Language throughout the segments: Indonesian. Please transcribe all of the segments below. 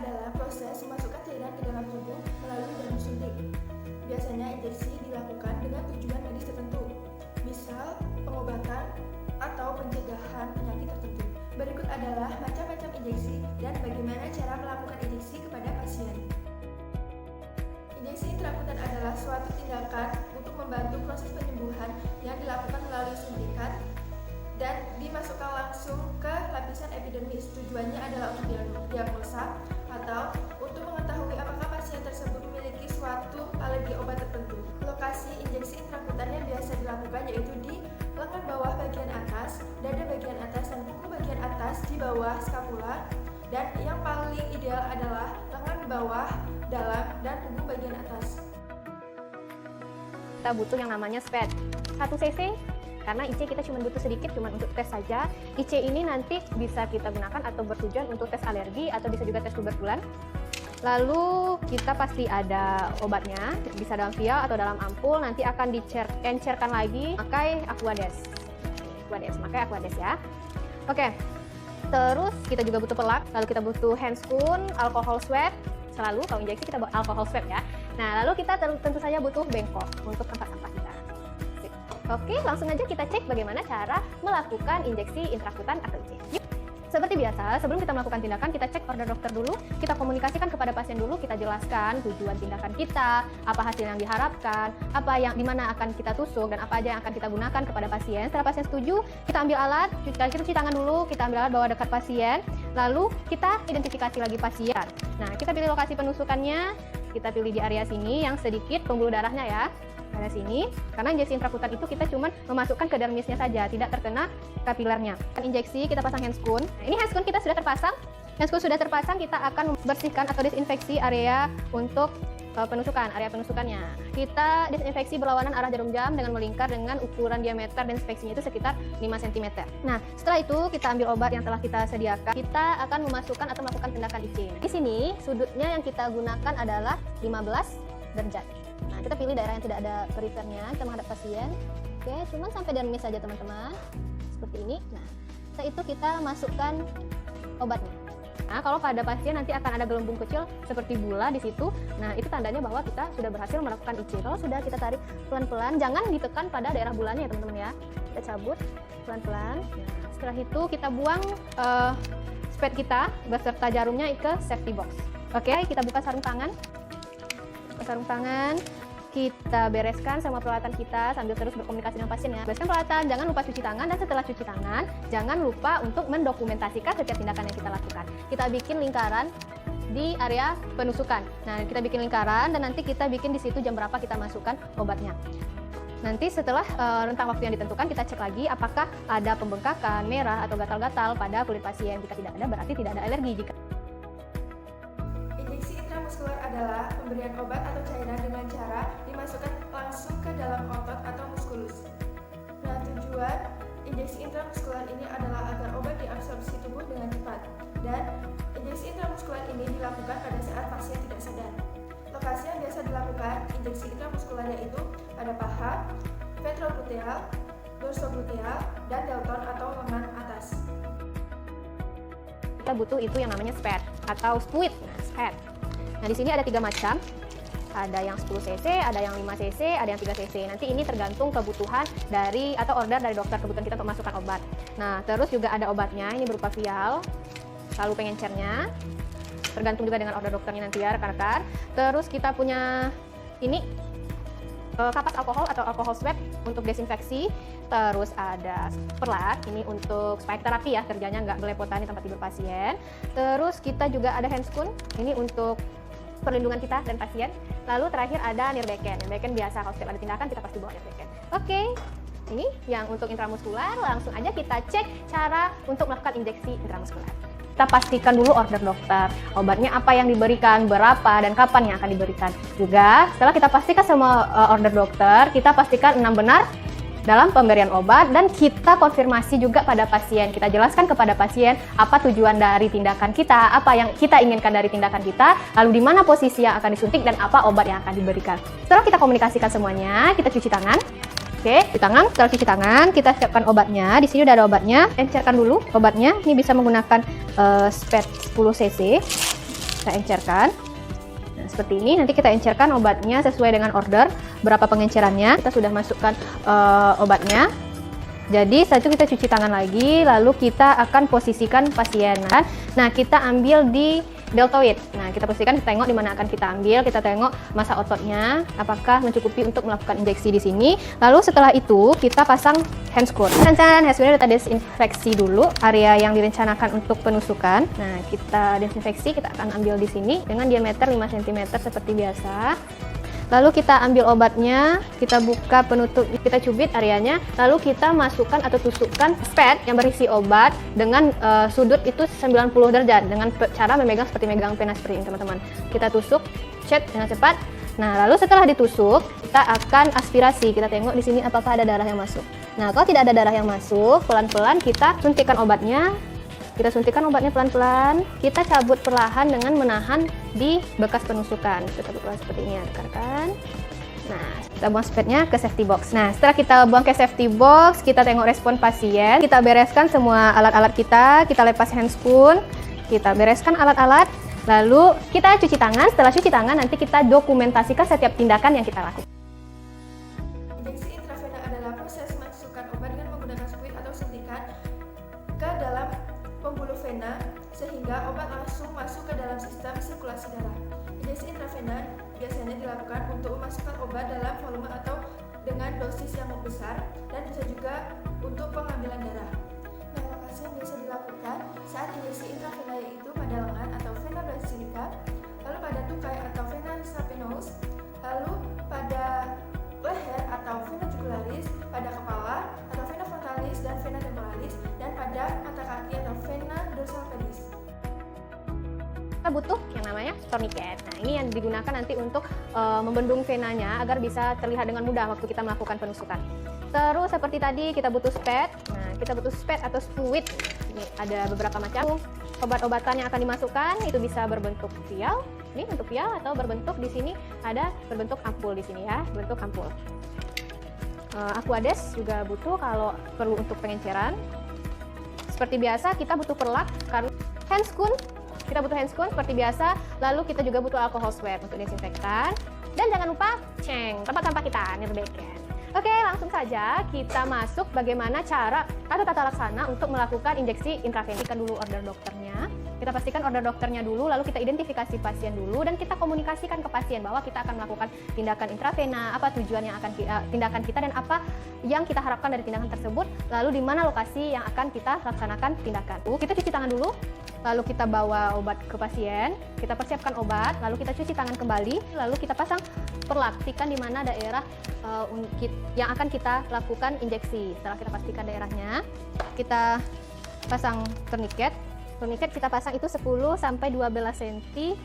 adalah proses memasukkan cairan ke dalam tubuh melalui jarum suntik. Biasanya injeksi dilakukan dengan tujuan medis tertentu, misal pengobatan atau pencegahan penyakit tertentu. Berikut adalah macam-macam injeksi dan bagaimana cara melakukan injeksi kepada pasien. Injeksi intrakutan adalah suatu tindakan untuk membantu proses penyembuhan yang dilakukan melalui suntikan dan dimasukkan langsung ke lapisan epidermis. Tujuannya adalah untuk diagnosa atau untuk mengetahui apakah pasien tersebut memiliki suatu alergi obat tertentu. Lokasi injeksi intrakutan yang biasa dilakukan yaitu di lengan bawah bagian atas, dada bagian atas, dan kuku bagian atas di bawah skapula, dan yang paling ideal adalah lengan bawah, dalam, dan kuku bagian atas. Kita butuh yang namanya SPED 1 cc, karena IC kita cuma butuh sedikit, cuma untuk tes saja. IC ini nanti bisa kita gunakan atau bertujuan untuk tes alergi atau bisa juga tes tuberkulan. Lalu kita pasti ada obatnya, bisa dalam vial atau dalam ampul, nanti akan diencerkan lagi pakai Aquades. Pakai Aquades ya. Oke. Terus kita juga butuh pelak, lalu kita butuh handscoon, alcohol swab. Selalu kalau injeksi kita buat alcohol swab ya. Nah, lalu kita tentu saja butuh bengkok untuk tempat sampah kita. Oke, langsung aja kita cek bagaimana cara melakukan injeksi intrakutan atau IC. Yuk. Seperti biasa, sebelum kita melakukan tindakan, kita cek order dokter dulu, kita komunikasikan kepada pasien dulu, kita jelaskan tujuan tindakan kita, apa hasil yang diharapkan, di mana akan kita tusuk, dan apa aja yang akan kita gunakan kepada pasien. Setelah pasien setuju, kita ambil alat, kita cuci tangan dulu, kita ambil alat bawa dekat pasien, lalu kita identifikasi lagi pasien. Nah, kita pilih lokasi penusukannya, kita pilih di area sini yang sedikit pembuluh darahnya ya. Area sini, karena injeksi intrakutan itu kita cuma memasukkan ke dermisnya saja, tidak terkena kapilernya. Injeksi kita pasang handscoon. Nah, ini handscoon kita sudah terpasang. Handscoon sudah terpasang, kita akan membersihkan atau disinfeksi area untuk area penusukannya. Kita disinfeksi berlawanan arah jarum jam dengan melingkar dengan ukuran diameter disinfeksinya itu sekitar 5 cm. Nah, setelah itu kita ambil obat yang telah kita sediakan. Kita akan memasukkan atau melakukan tindakan IC. Di sini sudutnya yang kita gunakan adalah 15 derajat. Nah, kita pilih daerah yang tidak ada perifernya, kita menghadap pasien. Oke, cuman sampai dermis saja teman-teman. Seperti ini. Nah, setelah itu kita masukkan obatnya. Nah, kalau pada pasien nanti akan ada gelembung kecil seperti bula di situ. Nah, itu tandanya bahwa kita sudah berhasil melakukan IC. Kalau sudah, kita tarik pelan-pelan, jangan ditekan pada daerah bulanya ya teman-teman ya. Kita cabut pelan-pelan. Nah, setelah itu kita buang spade kita beserta jarumnya ke safety box. Oke, kita buka sarung tangan. Kita bereskan semua peralatan kita sambil terus berkomunikasi dengan pasien ya. Bereskan peralatan, jangan lupa cuci tangan, dan setelah cuci tangan jangan lupa untuk mendokumentasikan setiap tindakan yang kita lakukan. Kita bikin lingkaran di area penusukan. Nah, kita bikin lingkaran dan nanti kita bikin di situ jam berapa kita masukkan obatnya. Nanti setelah rentang waktu yang ditentukan, kita cek lagi apakah ada pembengkakan, merah atau gatal-gatal pada kulit pasien. Jika tidak ada, berarti tidak ada alergi. Intramuskular adalah pemberian obat atau cairan dengan cara dimasukkan langsung ke dalam otot atau muskulus. Nah, tujuan injeksi intramuskular ini adalah agar obat diabsorpsi tubuh dengan cepat, dan injeksi intramuskular ini dilakukan pada saat pasien tidak sadar. Lokasi yang biasa dilakukan injeksi intramuskular yaitu pada paha, ventrogluteal, dorsogluteal, dan deltoid atau lengan atas. Kita butuh itu yang namanya SPED atau SPUID. Nah, SPED. Nah, di sini ada 3 macam. Ada yang 10 cc, ada yang 5 cc, ada yang 3 cc. Nanti ini tergantung kebutuhan dari atau order dari dokter, kebutuhan kita untuk masukkan obat. Nah, terus juga ada obatnya, ini berupa vial, lalu pengencernya. Tergantung juga dengan order dokternya nanti ya rekan-rekan. Terus kita punya ini kapas alkohol atau alkohol swab untuk desinfeksi. Terus ada perlat, ini untuk spike terapi ya, kerjanya nggak belepotan di tempat tidur pasien. Terus kita juga ada handscoon, ini untuk perlindungan kita dan pasien. Lalu terakhir ada nirbeken. Nirbeken biasa kalau setiap ada tindakan kita pasti bawa nirbeken. Oke, ini yang untuk intramuskular. Langsung aja kita cek cara untuk melakukan injeksi intramuskular. Kita pastikan dulu order dokter, obatnya apa yang diberikan, berapa, dan kapan yang akan diberikan. Juga setelah kita pastikan semua order dokter, kita pastikan benar dalam pemberian obat, dan kita konfirmasi juga pada pasien. Kita jelaskan kepada pasien apa tujuan dari tindakan kita, apa yang kita inginkan dari tindakan kita, lalu di mana posisi yang akan disuntik, dan apa obat yang akan diberikan. Setelah kita komunikasikan semuanya, kita cuci tangan. Oke, cuci tangan. Setelah cuci tangan, kita siapkan obatnya. Di sini udah ada obatnya. Encerkan dulu obatnya. Ini bisa menggunakan SPED 10 cc. Kita encerkan. Nah, seperti ini, nanti kita encerkan obatnya sesuai dengan order, berapa pengencerannya. Kita sudah masukkan obatnya. Jadi setelah itu kita cuci tangan lagi, lalu kita akan posisikan pasien. Nah, kita ambil di deltoid. Nah, kita posisikan, kita tengok di mana akan kita ambil, kita tengok massa ototnya, apakah mencukupi untuk melakukan injeksi di sini. Lalu setelah itu kita pasang handscoon. Handscoon sudah kita desinfeksi dulu area yang direncanakan untuk penusukan. Nah, kita desinfeksi, kita akan ambil di sini dengan diameter 5 cm seperti biasa. Lalu kita ambil obatnya, kita buka penutup, kita cubit areanya, lalu kita masukkan atau tusukkan pad yang berisi obat dengan sudut itu 90 derajat dengan cara memegang seperti megang pena seperti ini, teman-teman. Kita tusuk, cet dengan cepat. Nah, lalu setelah ditusuk, kita akan aspirasi. Kita tengok di sini apakah ada darah yang masuk. Nah, kalau tidak ada darah yang masuk, pelan-pelan kita suntikkan obatnya. Kita suntikkan obatnya pelan-pelan, kita cabut perlahan dengan menahan di bekas penusukan. Kita cabut perlahan seperti ini ya, rekan-rekan. Nah, kita buang spatnya ke safety box. Nah, setelah kita buang ke safety box, kita tengok respon pasien. Kita bereskan semua alat-alat kita lepas handscoon, kita bereskan alat-alat, lalu kita cuci tangan. Setelah cuci tangan, nanti kita dokumentasikan setiap tindakan yang kita lakukan. Injeksi intravena adalah proses masukkan obat dengan menggunakan squid atau suntikan ke dalam pembuluh vena sehingga obat langsung masuk ke dalam sistem sirkulasi darah. Injeksi intravena biasanya dilakukan untuk memasukkan obat dalam volume atau dengan dosis yang besar dan bisa juga untuk pengambilan darah. Nah, lokasi yang biasa dilakukan saat injeksi intravena yaitu pada lengan atau vena basilica, lalu pada tukai atau vena saphenous, lalu pada leher atau vena jugularis, pada kepala atau vena frontalis dan vena temporalis, dan pada mata kaki atau vena dorsal pedis. Kita butuh yang namanya tourniquet. Nah, ini yang digunakan nanti untuk membendung venanya agar bisa terlihat dengan mudah waktu kita melakukan penusukan. Terus seperti tadi kita butuh spad. Nah, kita butuh spad atau fluid. Ini ada beberapa macam obat-obatan yang akan dimasukkan, itu bisa berbentuk vial. Ini bentuk vial atau berbentuk di sini ada berbentuk ampul di sini ya, bentuk ampul. Aquades juga butuh kalau perlu untuk pengenceran. Seperti biasa kita butuh perlak, karena handscoon, kita butuh handscoon seperti biasa. Lalu kita juga butuh alcohol swab untuk desinfektan. Dan jangan lupa tempat sampah kita, Nirbeken. Oke, langsung saja kita masuk bagaimana cara atau tata laksana untuk melakukan injeksi intravena. Pastikan dulu order dokternya. Kita pastikan order dokternya dulu, lalu kita identifikasi pasien dulu dan kita komunikasikan ke pasien bahwa kita akan melakukan tindakan intravena, apa tujuan yang akan tindakan kita dan apa yang kita harapkan dari tindakan tersebut, lalu di mana lokasi yang akan kita laksanakan tindakan. Kita cuci tangan dulu, lalu kita bawa obat ke pasien, kita persiapkan obat, lalu kita cuci tangan kembali, lalu kita pasang perlak, pastikan di mana daerah yang akan kita lakukan injeksi. Setelah kita pastikan daerahnya, kita pasang tourniquet. Tourniquet kita pasang itu 10 sampai 12 cm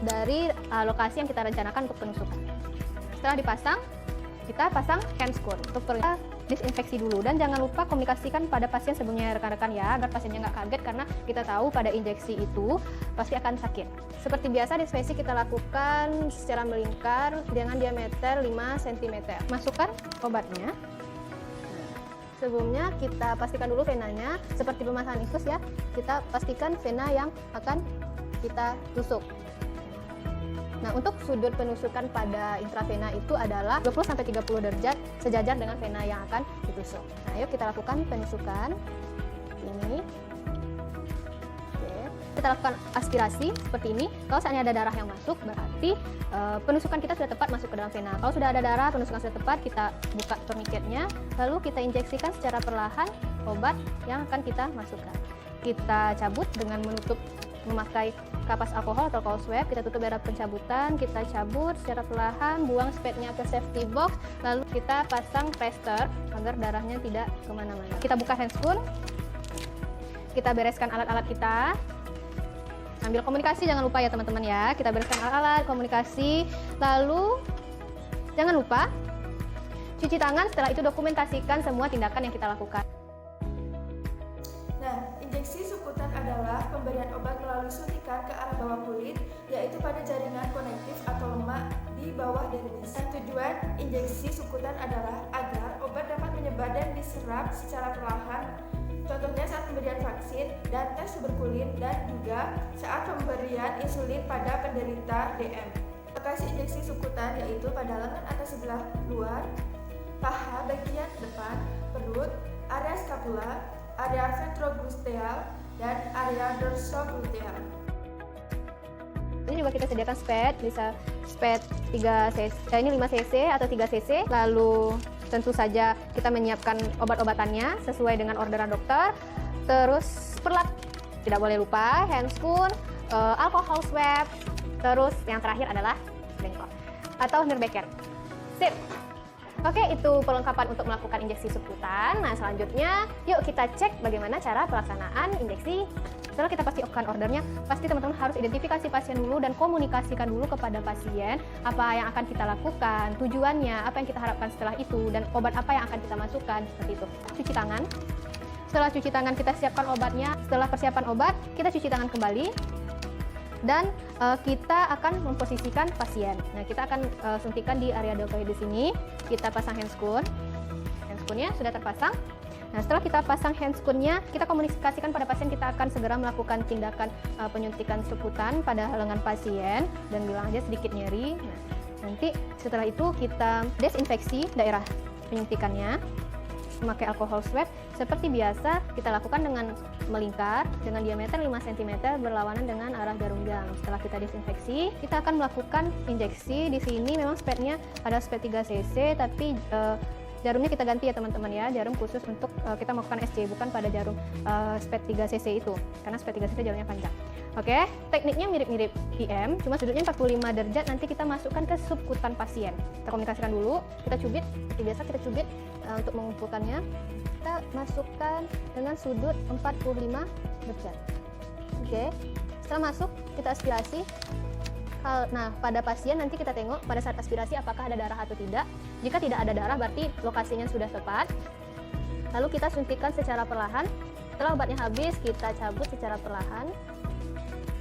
dari lokasi yang kita rencanakan untuk penusukan. Setelah dipasang, kita pasang handscoon untuk disinfeksi dulu, dan jangan lupa komunikasikan pada pasien sebelumnya rekan-rekan ya, agar pasiennya nggak kaget karena kita tahu pada injeksi itu pasti akan sakit. Seperti biasa disinfeksi kita lakukan secara melingkar dengan diameter 5 cm. Masukkan obatnya. Sebelumnya kita pastikan dulu venanya, seperti pemasangan infus ya, kita pastikan vena yang akan kita tusuk. Nah, untuk sudut penusukan pada intravena itu adalah 20-30 derajat sejajar dengan vena yang akan ditusuk. Nah, yuk kita lakukan penusukan. Ini. Oke. Kita lakukan aspirasi seperti ini. Kalau seandainya ada darah yang masuk, berarti penusukan kita sudah tepat masuk ke dalam vena. Kalau sudah ada darah, penusukan sudah tepat, kita buka tourniquetnya, lalu kita injeksikan secara perlahan obat yang akan kita masukkan. Kita cabut dengan memakai kapas alkohol atau alcohol swab. Kita tutup daerah pencabutan, kita cabut secara perlahan, buang spadnya ke safety box, lalu kita pasang plaster agar darahnya tidak kemana-mana. Kita buka handscoon, kita bereskan alat-alat kita, ambil komunikasi, jangan lupa ya teman-teman ya, kita bereskan alat-alat, komunikasi, lalu jangan lupa cuci tangan. Setelah itu dokumentasikan semua tindakan yang kita lakukan. Nah, injeksi sukutan adalah pemberian obat melalui suntikan ke arah bawah kulit, yaitu pada jaringan konektif atau lemak di bawah dermis. Dan tujuan injeksi sukutan adalah agar obat dapat menyebar dan diserap secara perlahan Contohnya saat pemberian vaksin dan tes tuberkulin dan juga saat pemberian insulin pada penderita DM. Lokasi injeksi subkutan yaitu pada lengan atas sebelah luar, paha bagian depan, perut, area scapula, area ventrogluteal, dan area dorsogluteal. Ini juga kita sediakan spet, bisa spet 3 cc, ini 5 cc atau 3 cc. Lalu tentu saja kita menyiapkan obat-obatannya sesuai dengan orderan dokter. Terus perlat, tidak boleh lupa, handscoon, alcohol swab. Terus yang terakhir adalah bengkok atau Nirbeker. Sip. Oke, itu perlengkapan untuk melakukan injeksi subkutan. Nah, selanjutnya yuk kita cek bagaimana cara pelaksanaan injeksi. Setelah kita pastikan ordernya, pasti teman-teman harus identifikasi pasien dulu dan komunikasikan dulu kepada pasien apa yang akan kita lakukan, tujuannya, apa yang kita harapkan setelah itu, dan obat apa yang akan kita masukkan, seperti itu. Cuci tangan. Setelah cuci tangan, kita siapkan obatnya. Setelah persiapan obat, kita cuci tangan kembali. Dan kita akan memposisikan pasien. Nah, kita akan suntikan di area deltoid di sini. Kita pasang handscoon. Handscoonnya sudah terpasang. Nah, setelah kita pasang handscoonnya, kita komunikasikan pada pasien, kita akan segera melakukan tindakan penyuntikan subkutan pada lengan pasien dan bilang aja sedikit nyeri. Nah, nanti setelah itu kita desinfeksi daerah penyuntikannya memakai alcohol swab. Seperti biasa kita lakukan dengan melingkar dengan diameter 5 cm berlawanan dengan arah jarum jam. Setelah kita desinfeksi, kita akan melakukan injeksi. Di sini memang spetnya ada spet 3 cc, tapi jarumnya kita ganti ya teman-teman ya, jarum khusus untuk kita melakukan SC, bukan pada jarum spet 3 cc itu, karena spet 3 cc jarumnya panjang. Oke, tekniknya mirip-mirip IM, cuma sudutnya 45 derajat. Nanti kita masukkan ke subkutan pasien. Kita komunikasikan dulu, kita cubit, seperti biasa kita cubit untuk mengumpulkannya. Kita masukkan dengan sudut 45 derajat. Oke, setelah masuk kita aspirasi. Nah, pada pasien nanti kita tengok pada saat aspirasi apakah ada darah atau tidak. Jika tidak ada darah berarti lokasinya sudah tepat. Lalu kita suntikan secara perlahan. Setelah obatnya habis, kita cabut secara perlahan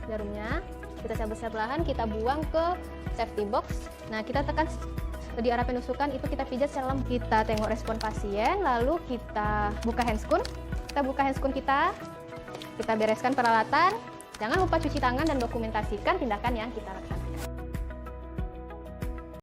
jarumnya. Kita cabut secara perlahan, kita buang ke safety box. Nah, kita tekan di arah penusukan, itu kita pijat secara lembut. Kita tengok respon pasien, lalu kita buka handscoon. Kita buka handscoon kita bereskan peralatan. Jangan lupa cuci tangan dan dokumentasikan tindakan yang kita lakukan.